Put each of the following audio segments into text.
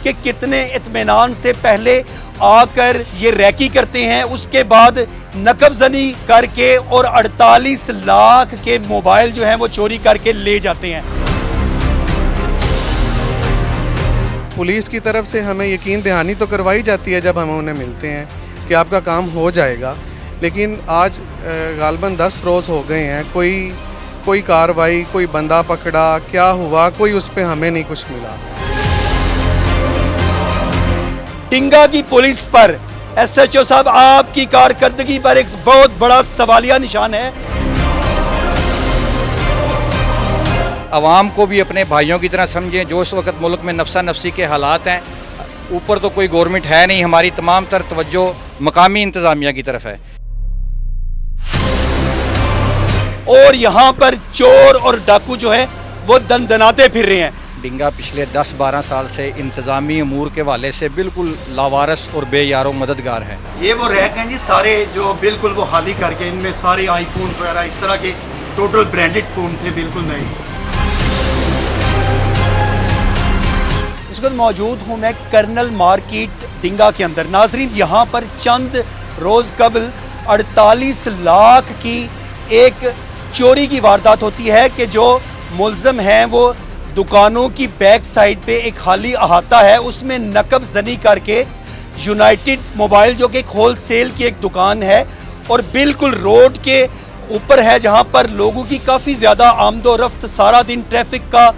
कि कितने इत्मीनान से पहले आकर ये रैकी करते हैं, उसके बाद नकबजनी करके और 48 लाख के मोबाइल जो हैं वो चोरी करके ले जाते हैं। पुलिस की तरफ से हमें यकीन दहानी तो करवाई जाती है जब हम उन्हें मिलते हैं कि आपका काम हो जाएगा, लेकिन आज गालबन 10 रोज़ हो गए हैं, कोई कार्रवाई, कोई बंदा पकड़ा, क्या हुआ, कोई उस पर हमें नहीं कुछ मिला। टिंगा की पुलिस पर SHO साहब आपकी कारकर्दगी पर एक बहुत बड़ा सवालिया निशान है। अवाम को भी अपने भाइयों की तरह समझें। जो इस वक्त मुल्क में नफसा नफसी के हालात हैं, ऊपर तो कोई गवर्नमेंट है नहीं, हमारी तमाम तर तवज्जो मकामी इंतज़ामिया की तरफ है। और यहाँ पर चोर और डाकू जो है वो दनदनाते फिर रहे हैं। डिंगा पिछले 10-12 साल से इंतज़ामी अमूर के वाले से बिल्कुल लावारस और बेयारो मददगार है। ये वो रैक हैं जी सारे जो बिल्कुल वो खाली करके, इनमें सारे आईफोन वगैरह इस तरह के टोटल ब्रांडेड फ़ोन थे, बिल्कुल नहीं। इस वक्त मौजूद हूँ मैं कर्नल मार्केट डिंगा के अंदर। नाजरीन, यहाँ पर चंद रोज़ कबल 48 लाख की एक चोरी की वारदात होती है कि जो मुलज़म हैं वो दुकानों की बैक साइड पे एक खाली अहाता है, उसमें नकब जनी करके यूनाइटेड मोबाइल जो कि एक होल सेल की एक दुकान है और बिल्कुल रोड के ऊपर है, जहां पर लोगों की काफ़ी ज़्यादा आमदोरफ्त, सारा दिन ट्रैफिक का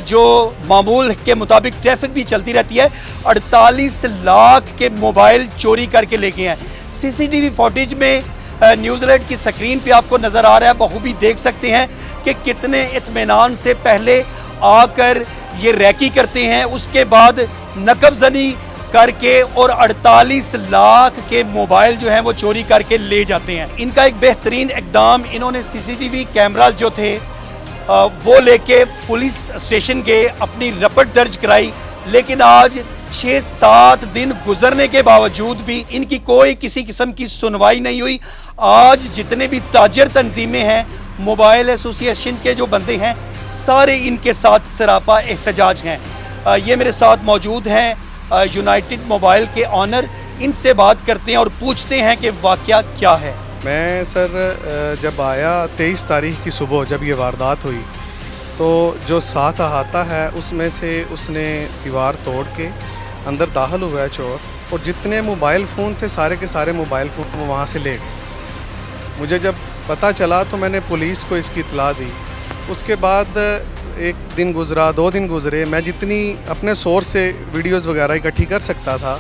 जो मामूल के मुताबिक ट्रैफिक भी चलती रहती है। 48 लाख के मोबाइल चोरी करके ले गए हैं। CCTV फुटेज में न्यूज़ अलर्ट की स्क्रीन पे आपको नज़र आ रहा है, बखूबी देख सकते हैं कि कितने इत्मीनान से पहले आकर ये रैकी करते हैं, उसके बाद नकबजनी करके और 48 लाख के मोबाइल जो हैं वो चोरी करके ले जाते हैं। इनका एक बेहतरीन इकदाम, इन्होंने CCTV कैमरास जो थे वो लेके पुलिस स्टेशन गए, अपनी रिपोर्ट दर्ज कराई, लेकिन आज 6-7 दिन गुजरने के बावजूद भी इनकी कोई किसी किस्म की सुनवाई नहीं हुई। आज जितने भी ताजर तंजीमें हैं, मोबाइल एसोसिएशन के जो बंदे हैं, सारे इनके साथ सरापा एहतजाज हैं। ये मेरे साथ मौजूद हैं यूनाइटेड मोबाइल के ऑनर, इनसे बात करते हैं और पूछते हैं कि वाकया क्या है। मैं सर जब आया 23 तारीख की सुबह जब ये वारदात हुई, तो जो साथ अहाता है उसमें से उसने दीवार तोड़ के अंदर दाखिल हुआ है चोर, और जितने मोबाइल फ़ोन थे सारे के सारे मोबाइल फ़ोन वो वहाँ से ले गए। मुझे जब पता चला तो मैंने पुलिस को इसकी इत्तला दी। उसके बाद एक दिन गुज़रा, 2 दिन गुज़रे, मैं जितनी अपने सोर्स से वीडियोज़ वगैरह इकट्ठी कर सकता था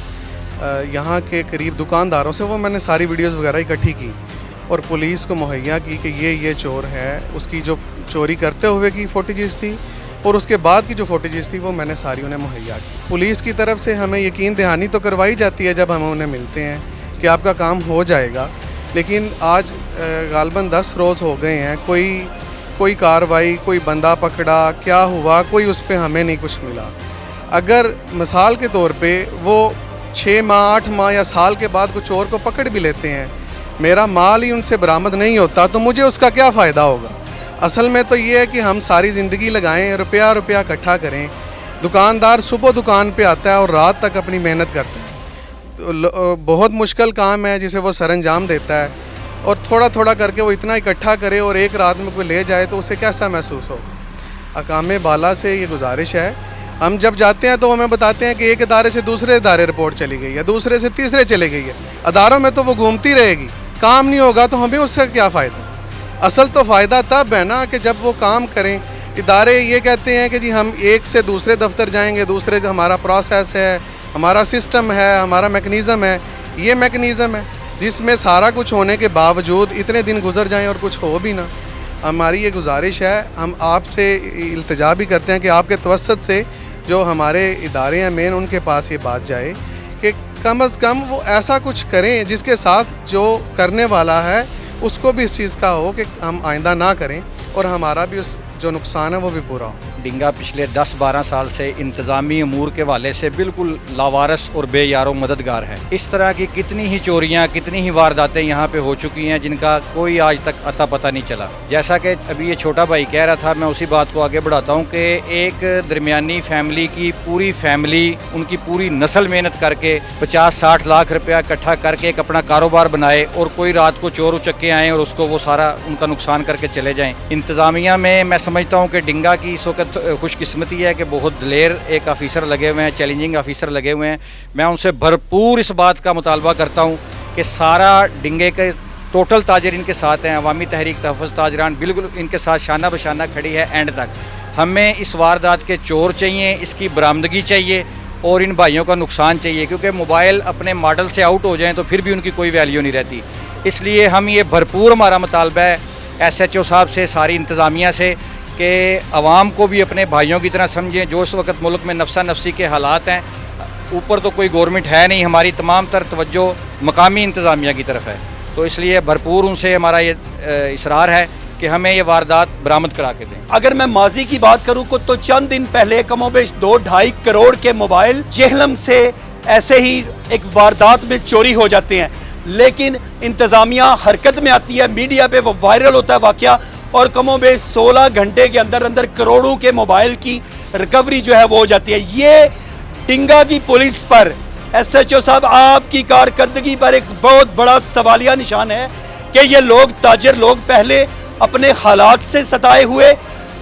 यहाँ के करीब दुकानदारों से, वो मैंने सारी वीडियोज़ वगैरह इकट्ठी की और पुलिस को मुहैया की कि ये चोर है। उसकी जो चोरी करते हुए की फुटेजेस थी और उसके बाद की जो फुटेजेस थी वो मैंने सारी उन्हें मुहैया की। पुलिस की तरफ से हमें यकीन दहानी तो करवाई जाती है जब हम उन्हें मिलते हैं कि आपका काम हो जाएगा, लेकिन आज गालबन 10 रोज़ हो गए हैं, कोई कार्रवाई, कोई बंदा पकड़ा, क्या हुआ, कोई उस पर हमें नहीं कुछ मिला। अगर मिसाल के तौर पे वो 6 माह 8 माह या साल के बाद कुछ चोर को पकड़ भी लेते हैं, मेरा माल ही उनसे बरामद नहीं होता, तो मुझे उसका क्या फ़ायदा होगा। असल में तो ये है कि हम सारी ज़िंदगी लगाएं, रुपया इकट्ठा करें। दुकानदार सुबह दुकान पे आता है और रात तक अपनी मेहनत करता है, तो बहुत मुश्किल काम है जिसे वो सरअंजाम देता है, और थोड़ा थोड़ा करके वो इतना इकट्ठा करे और एक रात में कोई ले जाए तो उसे कैसा महसूस हो। अकामे बाला से ये गुजारिश है, हम जब जाते हैं तो हमें बताते हैं कि एक इदारे से दूसरे इदारे रिपोर्ट चली गई है, दूसरे से तीसरे चली गई है। अदारों में तो वो घूमती रहेगी, काम नहीं होगा तो हमें उससे क्या फ़ायदा। असल तो फ़ायदा तब है ना कि जब वो काम करें। इदारे ये कहते हैं कि जी हम एक से दूसरे दफ्तर जाएंगे, दूसरे हमारा प्रोसेस है, हमारा सिस्टम है, हमारा मैकेनिज़्म है। ये मैकेनिज़्म है जिसमें सारा कुछ होने के बावजूद इतने दिन गुजर जाएं और कुछ हो भी ना। हमारी ये गुजारिश है, हम आपसे इल्तिजा भी करते हैं कि आपके तवस्सुत से जो हमारे इदारे हैं मेन, उनके पास ये बात जाए कि कम अज़ कम वो ऐसा कुछ करें जिसके साथ जो करने वाला है उसको भी इस चीज़ का हो कि हम आइंदा ना करें, और हमारा भी उस जो नुकसान है वो भी पूरा हो। डिंगा पिछले 10-12 साल से इंतज़ामी अमूर के हवाले से बिल्कुल लावारस और बेयारो मददगार है। इस तरह की कितनी ही चोरियां, कितनी ही वारदातें यहाँ पे हो चुकी हैं जिनका कोई आज तक अता पता नहीं चला। जैसा कि अभी ये छोटा भाई कह रहा था, मैं उसी बात को आगे बढ़ाता हूँ कि एक दरमियानी फैमिली की पूरी फैमिली, उनकी पूरी नस्ल मेहनत करके 50-60 लाख रुपया इकट्ठा करके एक अपना कारोबार बनाए और कोई रात को चोर उचक्के आएँ और उसको वो सारा उनका नुकसान करके चले जाएँ। इंतज़ामिया में मैं समझता हूँ कि डिंगा की इस वक्त खुशकिस्मती है कि बहुत दिलेर एक ऑफिसर लगे हुए हैं, चैलेंजिंग ऑफिसर लगे हुए हैं। मैं उनसे भरपूर इस बात का मुतालबा करता हूँ कि सारा डिंगे के टोटल ताजरीन के साथ हैं। अवामी तहरीक तहफ़्फ़ुज़ ताजरान बिल्कुल इनके साथ शाना बशाना खड़ी है एंड तक। हमें इस वारदात के चोर चाहिए, इसकी बरामदगी चाहिए और इन भाइयों का नुकसान चाहिए, क्योंकि मोबाइल अपने मॉडल से आउट हो जाएँ तो फिर भी उनकी कोई वैल्यू नहीं रहती। इसलिए हम ये भरपूर हमारा मुतालबा है SHO साहब से, सारी इंतज़ामिया से, कि अवाम को भी अपने भाइयों की तरह समझें। जो इस वक्त मुल्क में नफसा नफसी के हालात हैं, ऊपर तो कोई गवर्नमेंट है नहीं, हमारी तमाम तर तवज्जो मकामी इंतज़ामिया की तरफ है। तो इसलिए भरपूर उनसे हमारा ये इसरार है कि हमें ये वारदात बरामद करा के दें। अगर मैं माजी की बात करूं तो चंद दिन पहले कमोबेश 2-2.5 करोड़ के मोबाइल जेहलम से ऐसे ही एक वारदात में चोरी हो जाते हैं, लेकिन इंतज़ामिया हरकत में आती है, मीडिया पे वो वायरल होता है वाक़या और कमोबेश 16 घंटे के अंदर अंदर करोड़ों के मोबाइल की रिकवरी जो है वो हो जाती है। ये डिंगा की पुलिस पर, SHO साहब आपकी कारकर्दगी पर एक बहुत बड़ा सवालिया निशान है कि ये लोग ताजर लोग पहले अपने हालात से सताए हुए,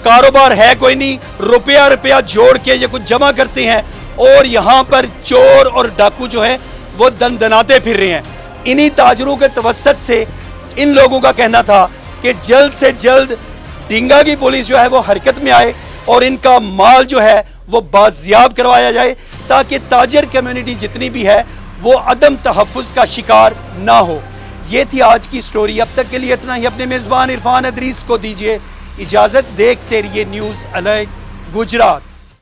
कारोबार है कोई नहीं, रुपया जोड़ के ये कुछ जमा करते हैं और यहाँ पर चोर और डाकू जो है वो दनदनाते फिर रहे हैं। इन्हीं ताजरों के तवस्सुत से इन लोगों का कहना था कि जल्द से जल्द डिंगा की पुलिस जो है वो हरकत में आए और इनका माल जो है वो बाजियाब करवाया जाए, ताकि ताजर कम्युनिटी जितनी भी है वो अदम तहफ़्फ़ुज़ का शिकार ना हो। ये थी आज की स्टोरी। अब तक के लिए इतना ही। अपने मेज़बान इरफान अदरीस को दीजिए इजाज़त। देखते रहिए न्यूज़ अलर्ट गुजरात।